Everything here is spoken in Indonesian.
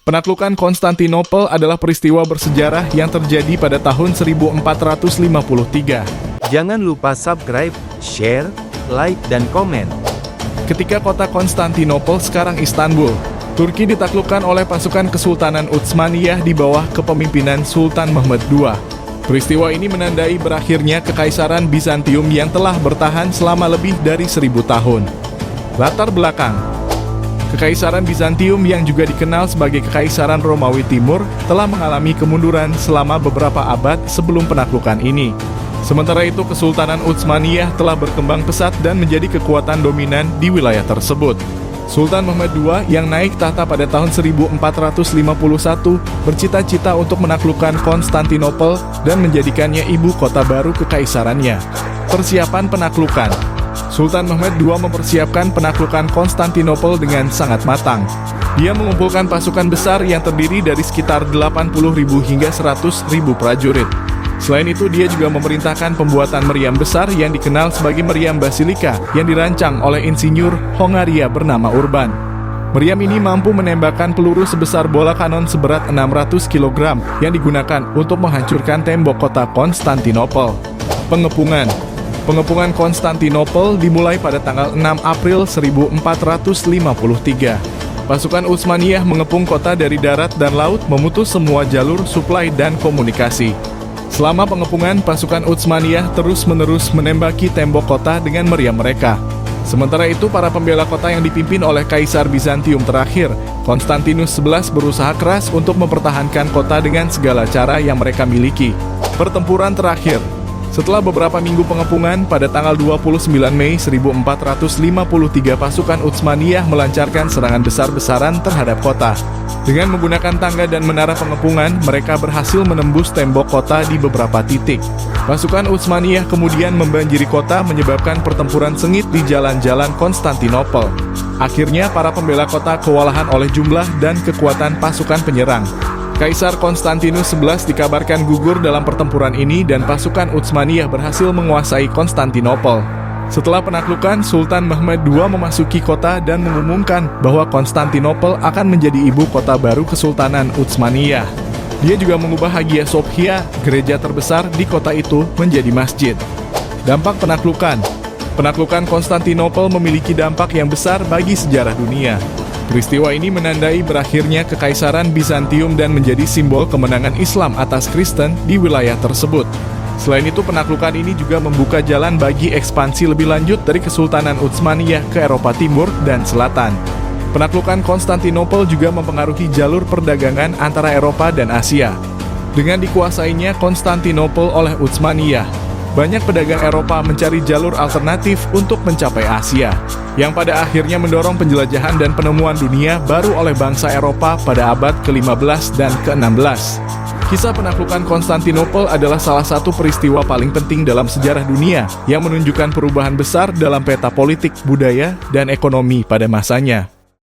Penaklukan Konstantinopel adalah peristiwa bersejarah yang terjadi pada tahun 1453. Jangan lupa subscribe, share, like, dan komen. Ketika kota Konstantinopel sekarang Istanbul, Turki ditaklukkan oleh pasukan Kesultanan Utsmaniyah di bawah kepemimpinan Sultan Mehmed II. Peristiwa ini menandai berakhirnya Kekaisaran Bizantium yang telah bertahan selama lebih dari 1000 tahun. Latar belakang: Kekaisaran Bizantium yang juga dikenal sebagai Kekaisaran Romawi Timur telah mengalami kemunduran selama beberapa abad sebelum penaklukan ini. Sementara itu, Kesultanan Utsmaniyah telah berkembang pesat dan menjadi kekuatan dominan di wilayah tersebut. Sultan Mehmed II yang naik tahta pada tahun 1451 bercita-cita untuk menaklukkan Konstantinopel dan menjadikannya ibu kota baru kekaisarannya. Persiapan penaklukan: Sultan Mehmed II mempersiapkan penaklukan Konstantinopel dengan sangat matang. Dia mengumpulkan pasukan besar yang terdiri dari sekitar 80.000 hingga 100.000 prajurit. Selain itu, dia juga memerintahkan pembuatan meriam besar yang dikenal sebagai meriam Basilika yang dirancang oleh insinyur Hongaria bernama Urban. Meriam ini mampu menembakkan peluru sebesar bola kanon seberat 600 kg yang digunakan untuk menghancurkan tembok kota Konstantinopel. Pengepungan Konstantinopel dimulai pada tanggal 6 April 1453. Pasukan Utsmaniyah mengepung kota dari darat dan laut, memutus semua jalur suplai dan komunikasi. Selama pengepungan, pasukan Utsmaniyah terus-menerus menembaki tembok kota dengan meriam mereka. Sementara itu, para pembela kota yang dipimpin oleh Kaisar Bizantium terakhir, Konstantinus XI, berusaha keras untuk mempertahankan kota dengan segala cara yang mereka miliki. Pertempuran terakhir: setelah beberapa minggu pengepungan, pada tanggal 29 Mei 1453 pasukan Utsmaniyah melancarkan serangan besar-besaran terhadap kota. Dengan menggunakan tangga dan menara pengepungan, mereka berhasil menembus tembok kota di beberapa titik. Pasukan Utsmaniyah kemudian membanjiri kota, menyebabkan pertempuran sengit di jalan-jalan Konstantinopel. Akhirnya, para pembela kota kewalahan oleh jumlah dan kekuatan pasukan penyerang. Kaisar Konstantinus XI dikabarkan gugur dalam pertempuran ini dan pasukan Utsmaniyah berhasil menguasai Konstantinopel. Setelah penaklukan, Sultan Mehmed II memasuki kota dan mengumumkan bahwa Konstantinopel akan menjadi ibu kota baru Kesultanan Utsmaniyah. Dia juga mengubah Hagia Sophia, gereja terbesar di kota itu, menjadi masjid. Dampak penaklukan: penaklukan Konstantinopel memiliki dampak yang besar bagi sejarah dunia. Peristiwa ini menandai berakhirnya Kekaisaran Bizantium dan menjadi simbol kemenangan Islam atas Kristen di wilayah tersebut. Selain itu, penaklukan ini juga membuka jalan bagi ekspansi lebih lanjut dari Kesultanan Utsmaniyah ke Eropa Timur dan Selatan. Penaklukan Konstantinopel juga mempengaruhi jalur perdagangan antara Eropa dan Asia. Dengan dikuasainya Konstantinopel oleh Utsmaniyah, banyak pedagang Eropa mencari jalur alternatif untuk mencapai Asia, yang pada akhirnya mendorong penjelajahan dan penemuan dunia baru oleh bangsa Eropa pada abad ke-15 dan ke-16. Kisah penaklukan Konstantinopel adalah salah satu peristiwa paling penting dalam sejarah dunia yang menunjukkan perubahan besar dalam peta politik, budaya, dan ekonomi pada masanya.